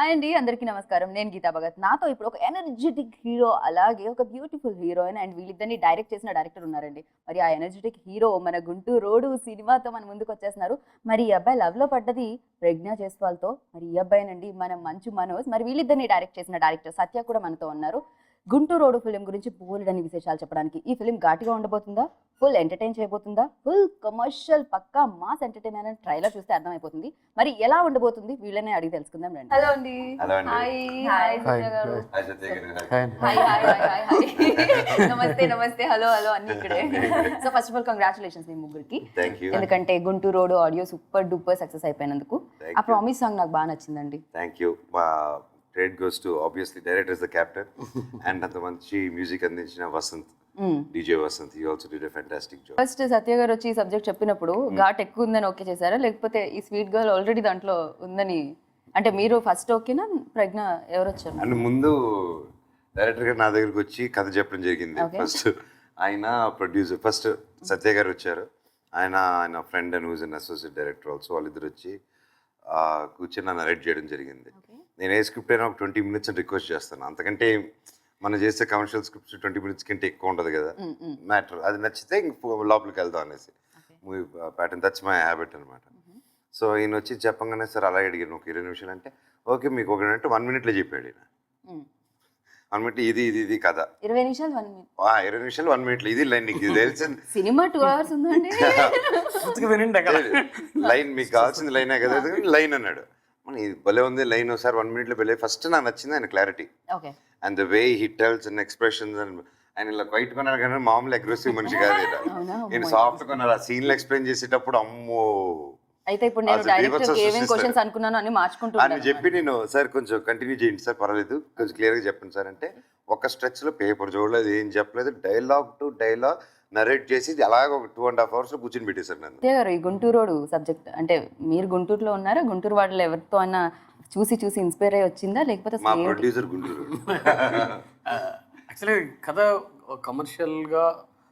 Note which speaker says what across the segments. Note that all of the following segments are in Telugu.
Speaker 1: హాయ్ అండి, అందరికీ నమస్కారం. నేను గీతా భగత్. నాతో ఇప్పుడు ఒక ఎనర్జెటిక్ హీరో, అలాగే ఒక బ్యూటిఫుల్ హీరోయిన్ అండ్ వీళ్ళిద్దరిని డైరెక్ట్ చేసిన డైరెక్టర్ ఉన్నారండి. మరి ఆ ఎనర్జెటిక్ హీరో మన గుంటూరోడు సినిమాతో మన ముందుకు వచ్చేస్తున్నారు. మరి ఈ అబ్బాయి లవ్ లో పడ్డది ప్రజ్ఞా జైస్వాల్తో. మరి ఈ అబ్బాయినండి మన మంచు మనోజ్. మరి వీళ్ళిద్దరిని డైరెక్ట్ చేసిన డైరెక్టర్ సత్య కూడా మనతో ఉన్నారు. గుంటూరోడు ఫిలిం గురించి బోలెడని విశేషాలు చెప్పడానికి. ఈ ఫిలిం ఘాటిగా ఉండబోతుందా, ఫుల్ ఎంటర్టైన్ చేయబోతుందా, ఫుల్ కమర్షియల్ పక్కా మాస్ ఎంటర్టైన్మెంట్ అని ట్రైలర్ చూస్తే అర్థమైపోతుంది. మరి ఎలా ఉండబోతుంది వీళ్ళనే అడిగి తెలుసుకుందాం రండి. హలో అండి. హాయ్ హాయ్ సత్య గారు. Hi hi hi hi. నమస్తే నమస్తే, హలో హలో అన్ని ఇక్కడే. So first of all congratulations మీ ముగ్గురికి. ఎందుకంటే గుంటూరోడు ఆడియో సూపర్ డూపర్ సక్సెస్ అయిపోయినందుకు. ఆ ప్రామిస్ సాంగ్ నాకు బాగా నచ్చిందండి.
Speaker 2: Thank you. Credit goes to obviously director is the captain and అంత మంచి మ్యూజిక్ అందించిన Vasanth, DJ Vasanth. He also did a fantastic job.
Speaker 1: First Satya గారు వచ్చి ఈ సబ్జెక్ట్ చెప్పినప్పుడు ఘాట్ ఎక్కువ ఉందని ఓకే చేశారా, లేకపోతే ఈ స్వీట్ గర్ల్ ఆల్రెడీ దాంట్లో ఉందని? అంటే మీరు ఫస్ట్ ఓకేనా, ప్రజ్ఞ ఎవరు వచ్చారు?
Speaker 2: అండ్ ముందు డైరెక్టర్ గారు నా దగ్గరికి వచ్చి కథ చెప్పడం జరిగింది. ఫస్ట్ ఆయన ప్రొడ్యూసర్, ఫస్ట్ సత్య గారు వచ్చారు. ఆయన friend and who's an associate director also. వాళ్ళిద్దరు వచ్చి కూర్చొని నన్ను నరేట్ చేయడం జరిగింది. నేను ఏ స్క్రిప్ట్ అయినా ఒక 20 minutes అని రిక్వెస్ట్ చేస్తాను. అంతకంటే మనం చేసే కమర్షియల్ స్క్రిప్ట్స్ 20 minutes కంటే ఎక్కువ ఉండదు కదా. మ్యాటర్ అది నచ్చితే ఇంక లోపలికి వెళ్దాం అనేసి movie pattern. That's my habit అనమాట. సో ఈయన వచ్చి చెప్పంగానే సార్ అలాగే అడిగాను, ఒక 20 నిమిషాలు అంటే ఓకే మీకు ఒక 1 minute చెప్పాడు ఈయన. 1 minute ఇది ఇది ఇది కథ.
Speaker 1: 20 నిమిషాలు 1 minute.
Speaker 2: 20 నిమిషాలు 1 minute ఇది లైన్. నీకు తెలిసింది
Speaker 1: సినిమా 2 hours ఉందండి.
Speaker 2: లైన్ మీకు కావాల్సింది లైనే కదా, లైన్ అన్నాడు. ఇది భలే ఉంది లైన్, సార్ 1 minute భలే. ఫస్ట్ నాకు నచ్చింది ఆయన clarity and the way he tells and expressions. And ఆయన ఇలా క్వైట్ కొన్నారు కానీ మామూలు అగ్రెసివ్ మనిషి కాదు. నేను సాఫ్ట్ కొన్నారు. ఆ సీన్లు ఎక్స్ప్లెయిన్ చేసేటప్పుడు అమ్మో.
Speaker 1: అయితే ఇప్పుడు నేను డైరెక్టర్ ఏమేం క్వశ్చన్స్ అనుకున్నాను అని మార్చుకుంటున్నాను
Speaker 2: అని చెప్పి నేను సార్ కొంచెం కంటిన్యూ చేయండి సార్, పర్వాలేదు కొంచెం క్లియర్గా చెప్పండి సార్ అంటే ఒక స్ట్రెచ్లో పేపర్ చూడలేదు, ఏం చెప్పలేదు, డైలాగ్ టు డైలాగ్ నరేట్ చేసి అలాగ ఒక 2.5 hours కూర్చొని పెట్టేశారు నన్ను.
Speaker 1: గారు ఈ గుంటూరోడు సబ్జెక్ట్ అంటే మీరు గుంటూరులో ఉన్నారా, గుంటూరు వాళ్ళు ఎవరితో అన్నా చూసి ఇన్స్పైర్ అయ్యి వచ్చిందా, లేకపోతే
Speaker 2: మా ప్రొడ్యూసర్ గుంటూరు?
Speaker 3: యాక్చువల్లీ కథ కమర్షియల్గా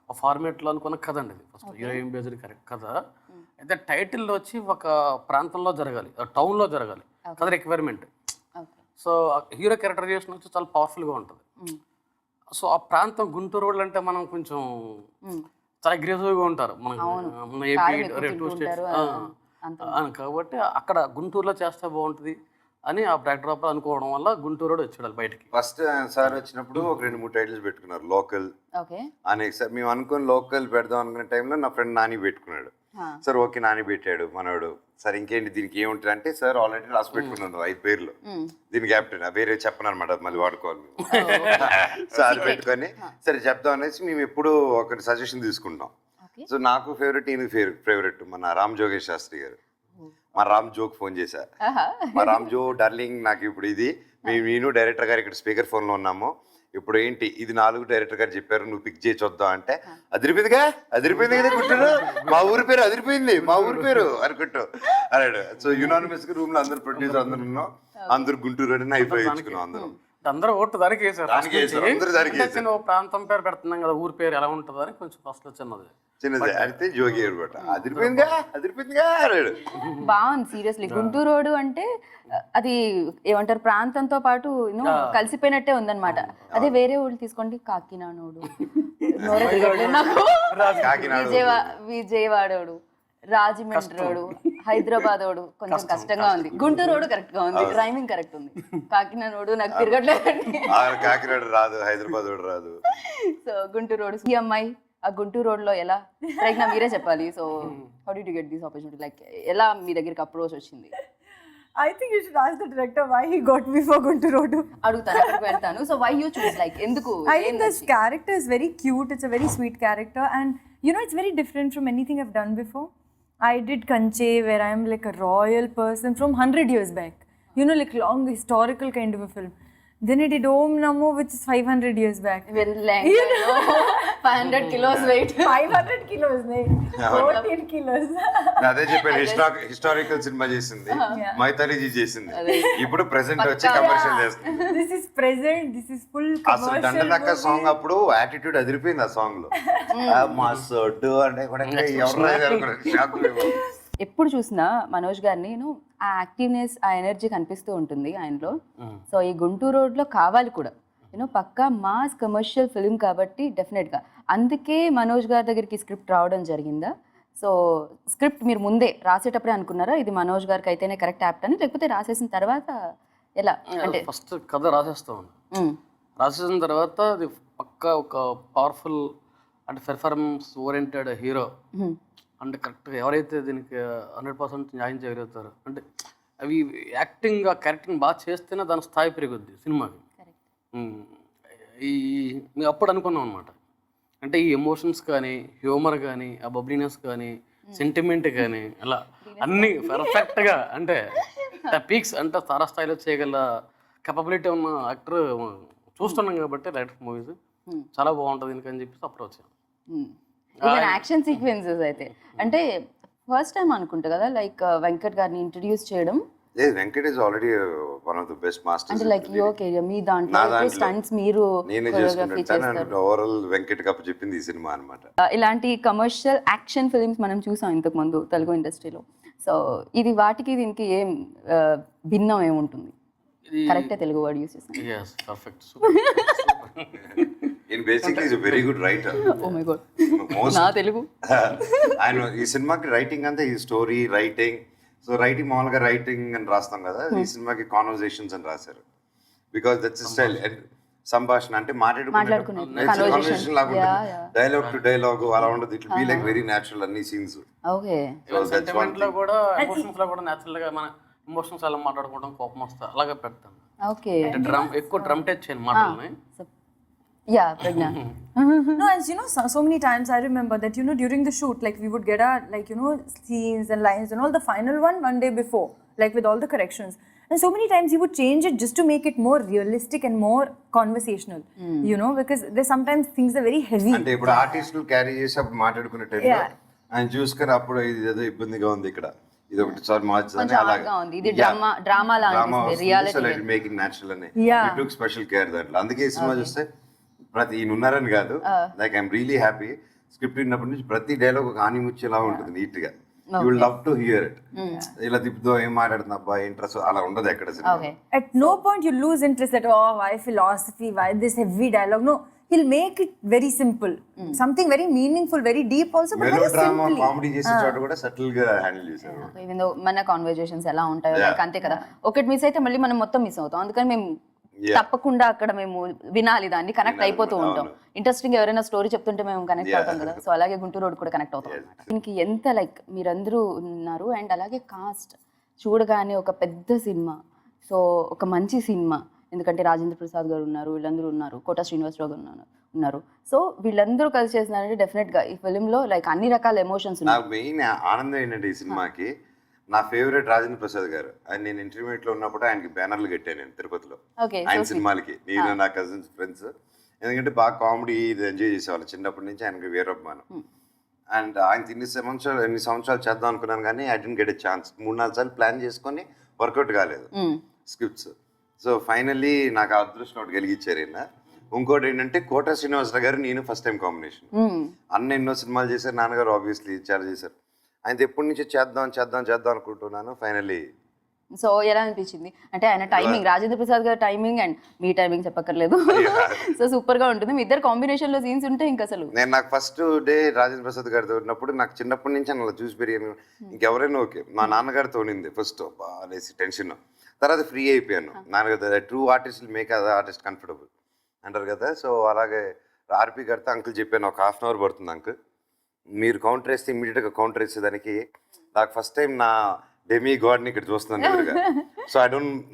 Speaker 3: ఫార్మేట్లో అనుకున్న కథ అండి. ఫస్ట్ హీరోయిన్ బేస్డ్ కథ అయితే టైటిల్లో వచ్చి ఒక ప్రాంతంలో జరగాలి, టౌన్లో జరగాలి కథ రిక్వైర్మెంట్. సో హీరో క్యారెక్టరైజేషన్ వచ్చి చాలా పవర్ఫుల్గా ఉంటుంది. సో ఆ ప్రాంతం గుంటూరు రోడ్లు అంటే మనం కొంచెం చాలా అగ్రెసివ్గా ఉంటారు మన ఏపీ టూ స్టేట్స్ కాబట్టి అక్కడ గుంటూరులో చేస్తే బాగుంటుంది అని ఆ బ్యాక్డ్రాప్ అనుకోవడం వల్ల గుంటూరు రోడ్ వచ్చాడు బయటికి.
Speaker 2: ఫస్ట్ సార్ వచ్చినప్పుడు ఒక 2-3 టైటిల్స్ పెట్టుకున్నారు. లోకల్ అనే సార్ మేము అనుకుని లోకల్ పెడదాం అనుకునే టైంలో నా ఫ్రెండ్ నాని పెట్టుకున్నాడు. సార్ ఓకే నాని పెట్టాడు మనోడు. సార్ ఇంకేంటి దీనికి ఏముంటుంది అంటే సార్ ఆల్రెడీ రాసి పెట్టుకున్నాను 5 పేర్లు. దీని క్యాప్టెన్ వేరే చెప్పను అనమాట, మళ్ళీ వాడుకోవాలి. సార్ పెట్టుకొని సరే చెప్తాం అనేసి మేము ఎప్పుడు ఒక సజెషన్ తీసుకుంటాం. సో నాకు ఫేవరెట్ ఈయన ఫేవరెట్ మన రామ్ జోగేష్ శాస్త్రి గారు. మా రామ్ జోక్ ఫోన్ చేశా, మా రామ్ జో డార్లింగ్ నాకు ఇప్పుడు ఇది నేను డైరెక్టర్ గారు ఇక్కడ స్పీకర్ ఫోన్లో ఉన్నాము, ఇప్పుడు ఏంటి ఇది 4 డైరెక్టర్ గారు చెప్పారు నువ్వు పిక్ చేసి వద్దాం అంటే అదిరిపోయింది కదా గుంటూరు, మా ఊరి పేరు అదిరిపోయింది, మా ఊరి పేరు అనుకుంటూ అన్నాడు. సో యునానిమస్ గా రూమ్ లో అందరు ప్రొడ్యూసర్ అందరు ఉన్నాం, అందరు గుంటూరు అని అయిపోయించుకున్నాం.
Speaker 3: అందరూ ఓటు దానికి వేసారు. ప్రాంతం పేరు పెడుతున్నాం కదా, ఊరి పేరు ఎలా ఉంటుంది అని కొంచెం ఫస్ట్
Speaker 2: చిన్నది అయితే జోగి అనమాట. అదిరిపోయిందిగా అన్నాడు.
Speaker 1: బాగుంది సీరియస్లీ. గుంటూరు రోడ్డు అంటే అది ఏమంటారు ప్రాంతంతో పాటు కలిసిపోయినట్టే ఉందన్నమాట. అదే వేరే ఊళ్ళు తీసుకోండి, కాకినాడోడు, విజయవాడోడు, రాజమండ్రోడు, హైదరాబాదోడు కొంచెం కష్టంగా ఉంది. గుంటూరు రోడ్డు కరెక్ట్ గా ఉంది, రైమింగ్ కరెక్ట్ ఉంది. కాకినాడోడు నాకు తిరగట్లేదండి.
Speaker 2: కాకినాడ రాదు, హైదరాబాద్ రాదు.
Speaker 1: సో గుంటూరు రోడ్డు ఈ అమ్మాయి ఆ గుంటూరు రోడ్లో ఎలా ప్రజ్ఞ మీరే చెప్పాలి. So how did you get this opportunity, like ఎలా మీ దగ్గరికి అప్రోచ్ వచ్చింది?
Speaker 4: I think you should ask the director why he got me for Guntur Road.
Speaker 1: అడుగుతాను, అక్కడికి వెళ్తాను. So why you choose, like ఎందుకు?
Speaker 4: I think this character is very cute. It's a very sweet character, and you know it's very different from anything I've done before. I did Kanche, where I'm like a royal person from 100 years back. You know, like long historical kind of a film. Then I did Om Namo, which is 500 years back.
Speaker 1: With length, you know, 500 kilos weight.
Speaker 4: 500 kilos, nahi. 14 kilos.
Speaker 2: అదే చెప్పాను, హిస్టారికల్ సినిమా చేసింది, మైథాలజీ చేసింది, ఇప్పుడు ప్రెసెంట్ వచ్చి కమర్షియల్ చేస్తుంది.
Speaker 4: This is present, this is full commercial.
Speaker 2: అసలు దండనక్క సాంగ్ అప్పుడు యాటిట్యూడ్ అదిరిపోయింది ఆ సాంగ్ లో. మా సొడ్డు అంటే కూడా ఎవరు
Speaker 1: ఎప్పుడు చూసినా మనోజ్ గారిని ఆ యాక్టివ్నెస్, ఆ ఎనర్జీ కనిపిస్తూ ఉంటుంది ఆయనలో. సో ఈ గుంటూరు రోడ్లో కావాలి కూడా పక్కా మాస్ కమర్షియల్ ఫిల్మ్ కాబట్టి డెఫినెట్గా అందుకే మనోజ్ గారి దగ్గరికి స్క్రిప్ట్ రావడం జరిగిందా? సో స్క్రిప్ట్ మీరు ముందే రాసేటప్పుడే అనుకున్నారా ఇది మనోజ్ గారికి అయితేనే కరెక్ట్ యాప్ట్ అని, లేకపోతే రాసేసిన తర్వాత ఎలా? అంటే
Speaker 3: ఫస్ట్ కథ రాసేస్తామండి. రాసేసిన తర్వాత అది పక్కా ఒక పవర్ఫుల్ అంటే పెర్ఫార్మెన్స్ ఓరియంటెడ్ హీరో అంటే కరెక్ట్గా ఎవరైతే దీనికి 100% న్యాయం చేయగలుగుతారు అంటే అవి యాక్టింగ్ ఆ క్యారెక్టింగ్ బాగా చేస్తేనే దాని స్థాయి పెరుగుద్ది సినిమాకి. ఈ మేము అప్పుడు అనుకున్నాం అనమాట. అంటే ఈ ఎమోషన్స్ కానీ, హ్యూమర్ కానీ, ఆ బబ్లీనెస్ కానీ, సెంటిమెంట్ కానీ అలా అన్నీ పర్ఫెక్ట్గా అంటే పీక్స్ అంటే తారాస్థాయిలో చేయగల కెపబిలిటీ ఉన్న యాక్టర్ చూస్తున్నాం కాబట్టి డైరెక్టర్ మూవీస్ చాలా బాగుంటుంది దీనికి చెప్పేసి అప్రోచ్ అయ్యాం.
Speaker 1: ఈవెన్ యాక్షన్ సీక్వెన్సెస్ అయితే అంటే ఫస్ట్ టైం అనుకుంటా కదా లైక్ వెంకట్ గారిని ఇంట్రడ్యూస్ చేయడం.
Speaker 2: Venkat is already one of the best masters.
Speaker 1: అంటే లైక్ యువర్ కెరియర్ మీ దాంట్లో స్టంట్స్ మీరు
Speaker 2: నేనే చేసుకుంటాను. ఓవరాల్ వెంకట్ కప్ చెప్పింది ఈ సినిమా అన్నమాట.
Speaker 1: ఇలాంటి కమర్షియల్ యాక్షన్ ఫిల్మ్స్ మనం చూసాం ఇంతకు ముందు తెలుగు ఇండస్ట్రీలో. సో ఇది వాటికి దీనికి ఏం భిన్నం ఏముంటుంది? కరెక్టే తెలుగు వర్డ్ యూస్ చేస్తాను.
Speaker 3: yes perfect super
Speaker 2: in basically is a very good writer.
Speaker 1: oh my god నా తెలుగు
Speaker 2: ఆయన ఈ సినిమాకి రైటింగ్ అంతా ఈ స్టోరీ రైటింగ్. సో రైటింగ్ మామూలుగా రైటింగ్ అని రాస్తాం కదా, ఈ సినిమాకి కాన్వర్జేషన్స్ అని రాశారు. బికాస్ దట్స్ స్టైల్ సంభాషణ అంటే మాట్లాడుకునేది డైలాగ్ టు డైలాగ్ అలా ఉండదు. It be like very natural అన్ని సీన్స్.
Speaker 1: ఓకే
Speaker 3: సెంటిమెంట్ లో కూడా ఎమోషన్స్ లో కూడా న్యాచురల్ గా మన ఎమోషన్స్ అలా మాట్లాడుకోవడం కోపం వస్తా అలాగే పెడతాను.
Speaker 1: ఓకే
Speaker 3: అంటే డ్రమ్ ఎక్కువ డ్రమ్ టచ్ చేయను మాటల్ని.
Speaker 1: Yeah, Pragna.
Speaker 4: No, as you know, so many times I remember that, during the shoot, like we would get our, like, scenes and lines and all, the final one day before, like with all the corrections. And so many times he would change it just to make it more realistic and more conversational, because there's sometimes things are very heavy.
Speaker 2: అంటే ఇప్పుడు ఆర్టిస్టులు క్యారీ చేసి అప్పుడు మాట్లాడుకునే టైంలో ఆయన చూసుకొని అప్పుడు ఇది ఏదో ఇబ్బందిగా ఉంది ఇక్కడ, ఇది ఒకటి సార్ మార్చాలని అలాగా
Speaker 1: ఇది డ్రామా లాంటిది రియాలిటీ
Speaker 2: మేకింగ్ న్యాచురల్ అని టుక్ స్పెషల్ కేర్ దాంట్లో. అందుకే ఈ సినిమా చూస్తే ప్రతి ఈయన ఉన్నారని కాదు, like I'm really happy. Script విన్నప్పటి నుంచి ప్రతి డైలాగ్ ఒక ఆనిముచ్చేలా ఉంటుంది నీట్ గా. You will love to hear it. ఇలా తిప్పుతో ఏం మాట్లాడుతున్నా అబ్బా ఇంట్రెస్ట్ అలా ఉండదు ఎక్కడ.
Speaker 4: At no point you lose interest at why philosophy, why this heavy dialogue. No, he'll make it very simple, something very meaningful, very deep also, but very
Speaker 2: melodrama
Speaker 4: simply.
Speaker 2: Comedy చేసే చోట కూడా సటిల్ గా హ్యాండిల్ చేశారు.
Speaker 1: ఈవెన్ దో మన కాన్వర్జేషన్స్ ఎలా ఉంటాయో లైక్ అంతే కదా, ఒకటి మిస్ అయితే మళ్ళీ మనం మొత్తం మిస్ అవుతాం. అందుకని మేము తప్పకుండా అక్కడ మేము వినాలి, దాన్ని కనెక్ట్ అయిపోతూ ఉంటాం. ఇంట్రెస్టింగ్ ఎవరైనా స్టోరీ చెప్తుంటే మేము కనెక్ట్ అవుతాం కదా. సో అలాగే గుంటూరు రోడ్ కూడా కనెక్ట్ అవుతాం అన్నమాట. దీనికి ఎంత లైక్ మీరందరూ ఉన్నారు అండ్ అలాగే కాస్ట్ చూడగానే ఒక పెద్ద సినిమా, సో ఒక మంచి సినిమా. ఎందుకంటే రాజేంద్ర ప్రసాద్ గారు ఉన్నారు, వీళ్ళందరూ ఉన్నారు, కోట శ్రీనివాసరావు గారు ఉన్నారు. సో వీళ్ళందరూ కలిసి చేస్తున్నారంటే డెఫినెట్గా ఈ ఫిలింలో లైక్ అన్ని రకాల ఎమోషన్స్ ఉన్నాయి.
Speaker 2: నాకు మెయిన్ ఆనందం ఏంటంటే ఈ సినిమాకి నా ఫేవరెట్ రాజేంద్ర ప్రసాద్ గారు. ఆయన నేను ఇంటర్మీడియట్ లో ఉన్నప్పుడు ఆయనకి బ్యానర్లు కట్టాను నేను తిరుపతిలో ఆయన సినిమాలకి, నేను నా కజిన్స్ ఫ్రెండ్స్. ఎందుకంటే బాగా కామెడీ ఇది ఎంజాయ్ చేసేవాళ్ళు చిన్నప్పటి నుంచి. ఆయనకి వీరభిమానం. అండ్ ఆయన ఎన్ని సంవత్సరాలు చేద్దాం అనుకున్నాను కానీ I didn't get a chance. 3-4 సార్లు ప్లాన్ చేసుకొని వర్కౌట్ కాలేదు స్క్రిప్ట్స్. సో ఫైనల్లీ నాకు ఆ అదృష్టం ఒకటి కలిగించారు ఈయన. ఇంకోటి ఏంటంటే కోట శ్రీనివాసరావు గారు నేను ఫస్ట్ టైం కాంబినేషన్. అన్న ఎన్నో సినిమాలు చేశారు, నాన్నగారు ఆబ్వియస్లీ చాలా చేశారు. ఆయన ఎప్పటి నుంచి చేద్దాం అనుకుంటున్నాను. ఫైనల్లీ
Speaker 1: సో ఎలా అనిపించింది అంటే ఆయన టైమింగ్, రాజేంద్ర ప్రసాద్ గారి టైమింగ్ అండ్ మీ టైమింగ్ చెప్పక్కర్లేదు. సో సూపర్ గా ఉంటుంది. మీ ఇద్దరు కాంబినేషన్ లో సీన్స్ ఉంటే ఇంకా అసలు.
Speaker 2: నేను నాకు ఫస్ట్ డే రాజేంద్ర ప్రసాద్ గారితో ఉన్నప్పుడు నాకు చిన్నప్పటి నుంచి అలా చూసి పెరిగాను. ఇంకెవరైనా ఓకే, మా నాన్నగారితో ఉన్నింది ఫస్ట్ అనేసి టెన్షన్. తర్వాత ఫ్రీ అయిపోయాను. నాన్నగారు true artist make other artist comfortable అంటారు కదా. సో అలాగే ఆర్పి గారితో అంకుల్ చెప్పాను, ఒక 1/2 అవర్ పడుతుంది అంకుల్, మీరు కౌంటర్ వేస్తే ఇమీడియట్గా కౌంటర్ వేసేదానికి. నాకు ఫస్ట్ టైం నా డెమీ గాడ్ని ఇక్కడ చూస్తున్నాను ఎదురుగా. సో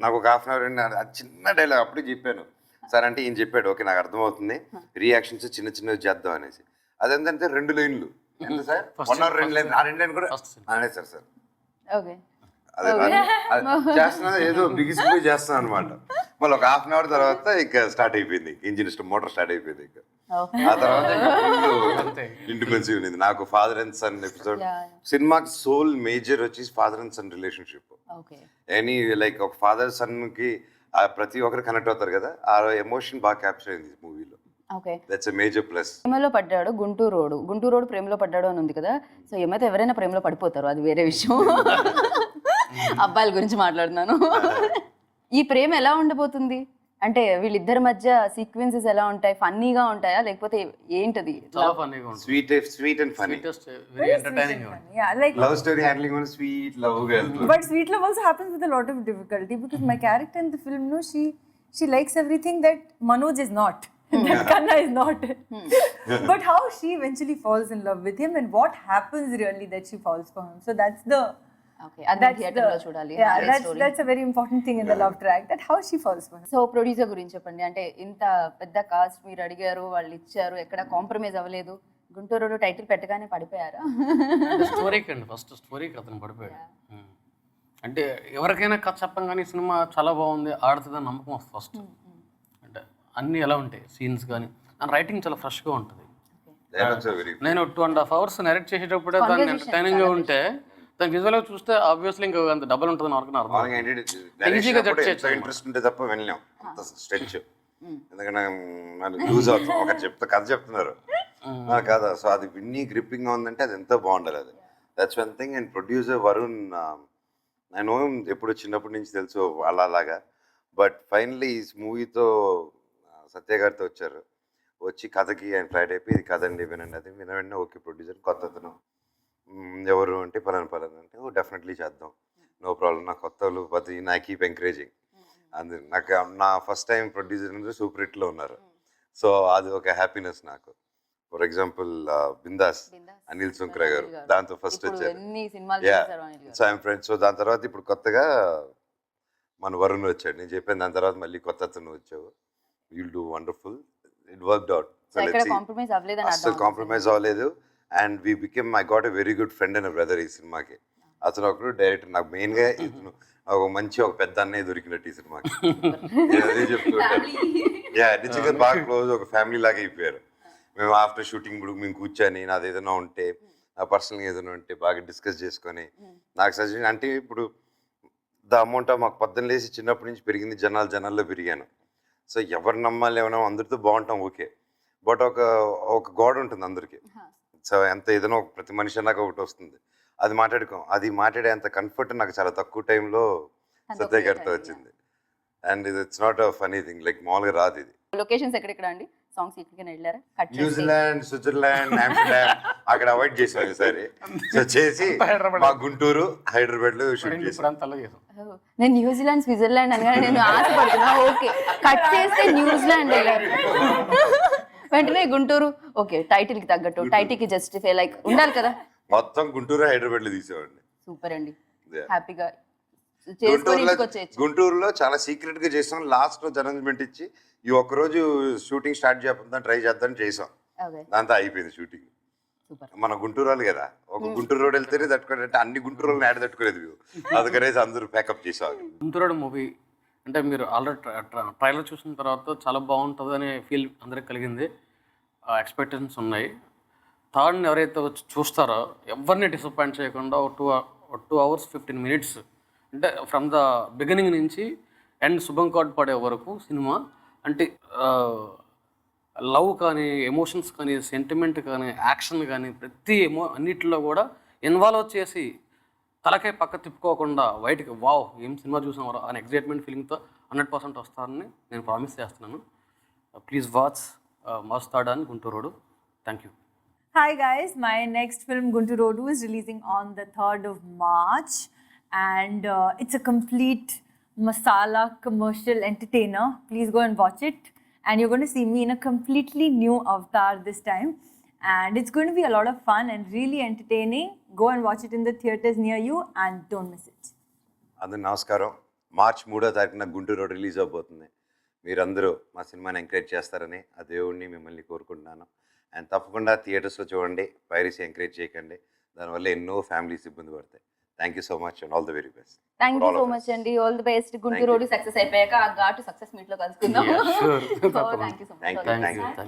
Speaker 2: నాకు ఒక 1/2 అవర్ చిన్న డైలాగ్ అప్పుడే చెప్పాను సార్. అంటే ఈయన చెప్పాడు ఓకే నాకు అర్థమవుతుంది, రియాక్షన్స్ చిన్నవి చేద్దాం అనేసి. అదేంటంటే 2 లైన్లు ఎంత సార్, 1 అవర్ 2 లైన్, ఆ 2 లైన్ కూడా అనేసారు సార్.
Speaker 1: ఓకే
Speaker 2: అదే చేస్తున్నా ఏదో బిగిసిపోయి చేస్తున్నాను అనమాట. మళ్ళీ ఒక 1/2 అవర్ తర్వాత ఇక స్టార్ట్ అయిపోయింది ఇంజిన్ మోటార్ స్టార్ట్ అయిపోయింది. ఇక ఆ తర్వాత ఇంటిమెన్సీ ఉంది. నాకు ఫాదర్ అండ్ సన్ ఎపిసోడ్ సినిమాకి సోల్ మేజర్ వచ్చి father and son relationship. Any like ఒక ఫాదర్ సన్ కి ప్రతి ఒక్కరు కనెక్ట్ అవుతారు కదా, ఆ ఎమోషన్ బాగా క్యాప్చర్ అయింది మూవీలో.
Speaker 1: Okay.
Speaker 2: That's a major plus.
Speaker 1: ప్రేమలో పడ్డాడు గుంటూరు రోడ్ ప్రేమలో పడ్డాడు అని ఉంది కదా. సో ఏమైతే ఎవరైనా ప్రేమలో పడిపోతారు, అది వేరే విషయం. అబ్బాయిల గురించి మాట్లాడుతున్నాను. ఈ ప్రేమ ఎలా ఉండబోతుంది అంటే వీళ్ళిద్దరి మధ్య సీక్వెన్సెస్ ఎలా ఉంటాయి? ఫన్నీగా ఉంటాయా లేకపోతే ఏంటది?
Speaker 3: చాలా ఫన్నీగా ఉంటుంది.
Speaker 2: Sweet and funny.
Speaker 3: Very entertaining ఉంటుంది.
Speaker 4: Yeah, like,
Speaker 2: love story handling one sweet love girl.
Speaker 4: but sweet love also happens with a lot of difficulty because my character in the film, no, she likes everything that Manoj is not. That Kanna is not. But how she eventually falls in love with him and what happens really that she falls for him. So that's the
Speaker 1: okay, అది థియేటర్లో చూడాలి.
Speaker 4: that's a very important thing in the love track, that how she falls for him.
Speaker 1: So producer గురించి చెప్పండి. అంటే ఇంత పెద్ద కాస్ట్ మీరు అడిగారు, వాళ్ళు ఇచ్చారు, ఎక్కడ కాంప్రమైజ్ అవ్వలేదు. గుంటూరు టైటిల్ పెట్టగానే పడిపోయారా?
Speaker 3: స్టోరీకి అండి, ఫస్ట్ స్టోరీకి అతను పడిపోయాడు. అంటే ఎవరికైనా కథ చెప్పంగానే సినిమా చాలా బాగుంది, ఆడుతుందని నమ్మకం వస్తుంది ఫస్ట్. అంటే అన్నీ ఎలా ఉంటాయి సీన్స్ కానీ, రైటింగ్ చాలా ఫ్రెష్గా ఉంటుంది. నేను 2.5 hours నరేట్ చేసేటప్పుడే దాన్ని ఎంటర్టైనింగ్గా ఉంటే దాని విజువల్గా చూస్తే ఆబ్వియస్లీ ఇంకా అంత డబల్ ఉంటుంది ఈజీగా జడ్జ్ చేయొచ్చు.
Speaker 2: ఇంట్రెస్ట్ ఉంటే తప్ప వెళ్ళాం స్ట్రెచ్. ఎందుకంటే లూజ్ అవుతాం. ఒక కథ చెప్తున్నారు కదా, సో అది విన్నీ గ్రిప్పింగ్ గా ఉందంటే అది ఎంతో బాగుండాలి. అది that's one thing. And producer Varun, నేను ఎప్పుడు చిన్నప్పటి నుంచి తెలుసు వాళ్ళలాగా. బట్ ఫైనలీ ఈ మూవీతో సత్య గారితో వచ్చారు. వచ్చి కథకి ఆయన ఫ్లైట్ అయిపోయి ఇది కథ అండి వినండి, అది వెంటనే ఓకే ప్రొడ్యూసర్ కొత్త అతను ఎవరు అంటే పలానా అంటే ఓ డెఫినెట్లీ చేద్దాం, నో ప్రాబ్లం. నా కొత్త వాళ్ళు పది నా కీప్ ఎంకరేజింగ్. అందు నాకు నా ఫస్ట్ టైం ప్రొడ్యూసర్ అందరూ సూపర్ హిట్లో ఉన్నారు. సో అది ఒక హ్యాపీనెస్ నాకు. ఫర్ ఎగ్జాంపుల్ బిందాస్ అనిల్ సుంకర గారు దాంతో ఫస్ట్ వచ్చారు. So I'm friends. సో దాని తర్వాత ఇప్పుడు కొత్తగా మన వరుణ్ వచ్చాడు. నేను చెప్పాను దాని తర్వాత మళ్ళీ కొత్త అతను వచ్చావు, will do wonderful. It worked out. So అసలు కాంప్రమైజ్ అవ్వలేదు. And we became I got a very good friend and brother ఈ సినిమాకి. అతను ఒకరు డైరెక్టర్. నాకు మెయిన్గా ఇతను ఒక మంచి ఒక పెద్ద అన్నయ్య దొరికినట్టు ఈ సినిమాకి. అదే చెప్తుంటారు. నిజంగా బాగా క్లోజ్, ఒక ఫ్యామిలీ లాగా అయిపోయారు. మేము ఆఫ్టర్ షూటింగ్ ఇప్పుడు మేము కూర్చొని నాది ఏదైనా ఉంటే, నా పర్సనల్గా ఏదైనా ఉంటే బాగా డిస్కస్ చేసుకొని నాకు సజెషన్ అంటే ఇప్పుడు ద అమౌంట్ మాకు పొద్దున్న లేసి చిన్నప్పటి నుంచి పెరిగింది, జనాల్లో పెరిగాను. సో ఎవరు నమ్మాలి ఏమన్నా అందరితో బాగుంటాం ఓకే, బట్ ఒక గోడ ఉంటుంది అందరికీ. సో ఎంత ఏదైనా ప్రతి మనిషి నాకు ఒకటి వస్తుంది, అది మాట్లాడే అంత కంఫర్ట్ నాకు చాలా తక్కువ టైంలో సత్య గారితో వచ్చింది. And it's not a funny thing, like మామూలుగా రాదు ఇది.
Speaker 1: లొకేషన్స్ ఎక్కడెక్కడ అండి? సాంగ్స్ ఎక్కడికైనా వెళ్ళారా?
Speaker 2: న్యూజిలాండ్, స్విట్జర్లాండ్, ఆమ్స్టర్డామ్ అక్కడ అవాయిడ్ చేసాం ఈసారి. సో చేసి మా గుంటూరు, హైదరాబాద్ లో షూట్ చేసాం.
Speaker 1: నేను న్యూజిలాండ్, స్విట్జర్లాండ్ అనగానే నేను ఆశపడుతున్నా. ఓకే, కట్ చేస్తే న్యూజిలాండ్ వెళ్ళారు, వెంటనే గుంటూరు. ఓకే, టైటిల్ కి తగ్గట్టు, టైటిల్ కి జస్టిఫై లైక్ ఉండాలి కదా.
Speaker 2: మొత్తం గుంటూరు, హైదరాబాద్ లో తీసేవాడిని.
Speaker 1: సూపర్ అండి, హ్యాపీగా
Speaker 2: గుంటూరులో చాలా సీక్రెట్ గా చేసాం. లాస్ట్ రోజు అనౌన్స్మెంట్ ఇచ్చి ఈ ఒక్కరోజు షూటింగ్ స్టార్ట్ చేద్దాం, ట్రై చేద్దాం చేసాం. దాంతో అయిపోయింది షూటింగ్. మన గుంటూరు వాళ్ళు కదా, ఒక గుంటూరు రోడ్ వెళ్తేనే తట్టుకోలేదు, అన్ని గుంటూరు వాళ్ళని యాడ్ తట్టుకోలేదు. అందుకనేసి అందరూ ప్యాకప్ చేసాం.
Speaker 3: గుంటూరు మూవీ అంటే మీరు ఆల్రెడీ ట్రైలర్ చూసిన తర్వాత చాలా బాగుంటుంది అనే ఫీల్ అందరికి కలిగింది, ఎక్స్పెక్టేషన్స్ ఉన్నాయి. థర్డ్ని ఎవరైతే వచ్చి చూస్తారో ఎవరిని డిసప్పాయింట్ చేయకుండా 2 hours 15 minutes అంటే ఫ్రమ్ ద బిగినింగ్ నుంచి ఎండ్ శుభం కార్డ్ పడే వరకు సినిమా అంటే లవ్ కానీ, ఎమోషన్స్ కానీ, సెంటిమెంట్ కానీ, యాక్షన్ కానీ ప్రతి అన్నిటిలో కూడా ఇన్వాల్వ్ చేసి తలకాయ పక్క తిప్పుకోకుండా బయటికి వావ్ ఏం సినిమా చూసాం అనే ఎగ్జైట్మెంట్ ఫీలింగ్తో 100% వస్తారని నేను ప్రామిస్ చేస్తున్నాను. ప్లీజ్ వాచ్ మస్తాడా అని Guntur road. Thank you.
Speaker 4: Hi guys, my next film Guntur Rodu is releasing on the 3rd of March, and it's a complete masala commercial entertainer. Please go and watch it, and you're going to see me in a completely new avatar this time, and it's going to be a lot of fun and really entertaining. Go and watch it in the theaters near you and don't miss it.
Speaker 2: అందరూ నమస్కారం. March 3వ తారీఖున గుంటూరు రోడ్ రిలీజ్ అవబోతుంది. మీరందరూ మా సినిమాని ఎంకరేజ్ చేస్తారని ఆ దేవుడిని మిమ్మల్ని కోరుకుంటున్నాను. అండ్ తప్పకుండా థియేటర్స్లో చూడండి, పైరసీ ఎంకరేజ్ చేయకండి, దానివల్ల ఎన్నో ఫ్యామిలీస్ ఇబ్బంది పడతాయి. Thank you so much and all the very best.
Speaker 1: Thank you so much అండి, all the best. Guntur road success అయిపోయాక ఆ ఘాటు సక్సెస్ మీట్ లో కలుసుకుందాం. థ్యాంక్ యూ సో మచ్.